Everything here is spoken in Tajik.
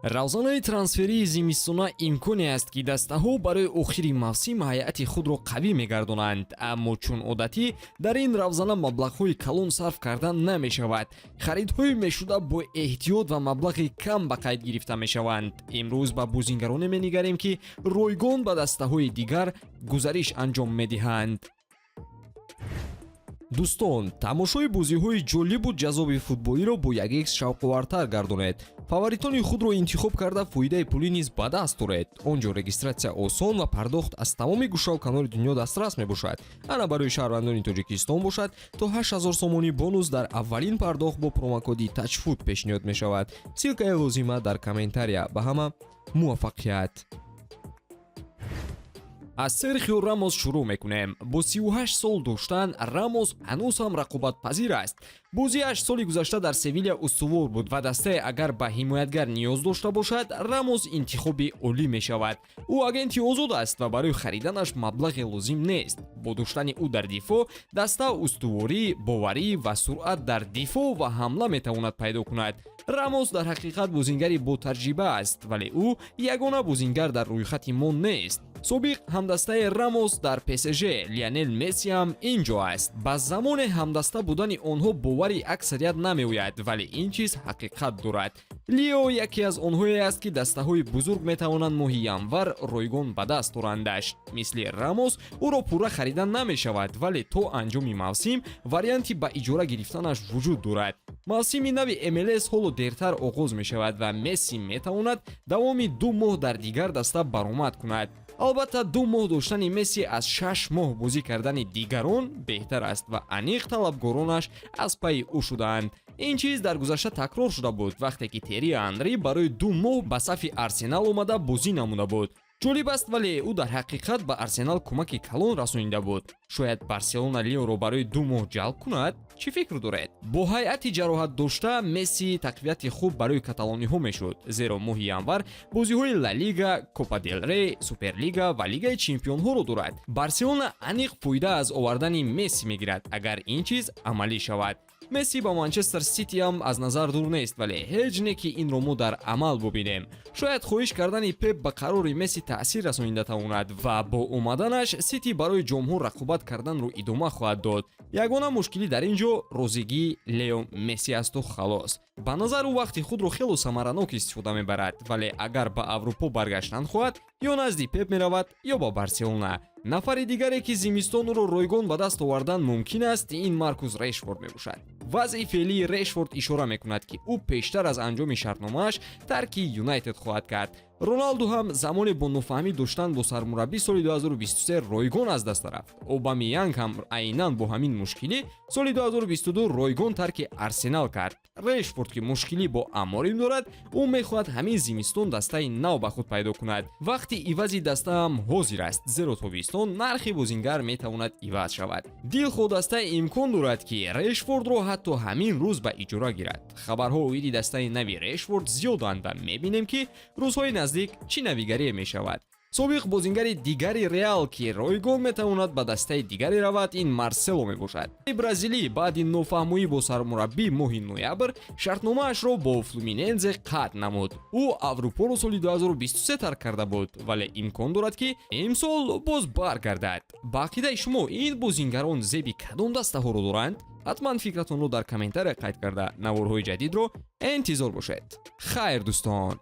равзанаи трансферии зимистона имконе аст ки дастаҳо барои охири мавсим ҳайати худро қавӣ мегардонанд, аммо чун одатӣ дар ин равзана маблағҳои калон сарф кардан намешавад. харидҳои мешуда бо эҳтиёт ва маблағи кам ба қайд гирифта мешаванд. имрӯз ба бозингароне менигарем ки ройгон ба дастаҳои дигар гузариш анҷом медиҳанд. дӯстон, тамошои бозиҳои ҷолибу ҷаззоби футболиро бо 1x шавқовартар гардонед. фаворитони худро интихоб карда фоидаи пулӣ низ ба даст оред. он ҷо регистратсия осон ва пардохт аз тамоми гӯшаву канори дунё дастрас мебошад. ана барои шаҳрвандони тоҷикистон бошад то 8000 сомонӣ бонус дар аввалин пардохт бо промокоди тачфут пешниҳод мешавад. силкаи лозима дар комментария. ба ҳама муваффақият. аз Серхио Рамос шурӯъ мекунем. бо 38 сол доштан Рамос ҳанӯз ҳам рақобатпазир аст. бозиаш соли гузашта дар Севилия устувор буд ва дастае агар ба ҳимоятгар ниёз дошта бошад, Рамос интихоби олӣ мешавад. ӯ агенти озод аст ва барои хариданаш маблағе лозим нест. бо доштани ӯ дар дифоъ, даста устуворӣ, боварӣ ва суръат дар дифоъ ва ҳамла метавонад пайдо кунад. Рамос дар ҳақиқат бозингари ботаҷриба аст, вале ӯ ягона бозингар дар рӯйхати мо нест. собиқ ҳамдастаи Рамос дар ПСЖ Лионел Месси ҳам ин ҷо аст. ба замоне ҳамдаста будани онҳо бовари аксарият намеояд, вале ин чиз ҳақиқат дорад. Лио яке аз онҳое аст ки дастаҳои бузург метавонанд моҳи январ ройгон ба даст орандаш. мисли Рамос ӯро пурра харидан намешавад, вале то анҷоми мавсим варианти ба иҷора гирифтанаш вуҷуд дорад. мавсими нави MLS ҳоло дертар оғоз мешавад ва Месси метавонад давоми 2 моҳ дар дигар даста баромад кунад. албатта 2 моҳ доштани Месси аз 6 моҳ бозӣ кардани дигарон беҳтар аст ва аниқ талабгоронаш аз пайи ӯ шудаанд. ин чиз дар гузашта такрор шуда буд, вақте ки Терри Анри барои 2 моҳ ба сафи Арсенал омада бозӣ намуда буд. ҷолиб аст, вале ӯ дар ҳақиқат ба Арсенал кӯмаки калон расонида буд. шояд Барселона Леоро барои 2 моҳ ҷалб кунад? чӣ фикр доред? бо ҳайати ҷароҳат дошта Месси тақвияти хуб барои каталониҳо мешуд, зеро моҳи январ бозиҳои Ла Лига, Копа дел Рей, Суперлига ва Лигаи чемпионҳоро дорад. Барселона аниқ фоида аз овардани Месси мегирад, агар ин чиз амалӣ шавад. Месси ба Манчестер Сити ҳам аз назар дур нест, вале ҳеҷ не ки инро мо дар амал бубинем. шояд хоҳиш кардани Пеп ба қарори Месси таъсир расонида тавонад ва бо омаданаш Сити барои ҷомҳо рақобат карданро идома хоҳад дод. ягона мушкилӣ дар ин ҷо розигии Лео Месси асту халос. ба назар ӯ вақти худро хело самаранок истифода мебарад, вале агар ба Аврупо баргаштан хоҳад, ё назди Пеп меравад, ё ба Барселона. нафари дигаре ки зимистон ӯро ройгон ба даст овардан мумкин аст, ин Маркус Решфорд мебошад. вазъи феълии Решфорд ишора мекунад ки ӯ пештар аз анҷоми шартномааш тарки Юнайтед хоҳад кард. роналду ҳам замоне бо нофаҳмӣ доштан бо сармураббӣ соли 2023 ройгон аз даст рафт. обамеянг ҳам айнан бо ҳамин мушкилӣ соли 2022 ройгон тарки Арсенал кард. Решфорд ки мушкилӣ бо Аморим дорад, ӯ мехоҳад ҳамин зимистон дастаи нав ба худ пайдо кунад. вақти ивази даста ҳам ҳозир аст, зеро тобистон нархи бозингар метавонад иваз шавад. дилхоҳ даста имкон дорад ки Решфордро ҳатто ҳамин рӯз ба иҷора гирад. хабарҳо оиди дастаи нави Решфорд зиёданд ва мебинем ки рӯзҳои наздик чӣ навигарие мешавад. собиқ бозингари дигари Реал ки ройгон метавонад ба дастаи дигаре равад, ин Марсело мебошад. бразилӣ баъди нофаҳмоӣ бо сармураббӣ моҳи ноябр шартномаашро бо Флуминензе қатъ намуд. ӯ Аврупоро соли 2023 тарк карда буд, вале имкон дорад ки имсол боз баргардад. ба ақидаи шумо ин бозингарон зеби кадом дастаҳоро доранд? ҳатман фикратонро дар комментария қайд карда наворҳои ҷадидро интизор бошед. хайр дӯстон.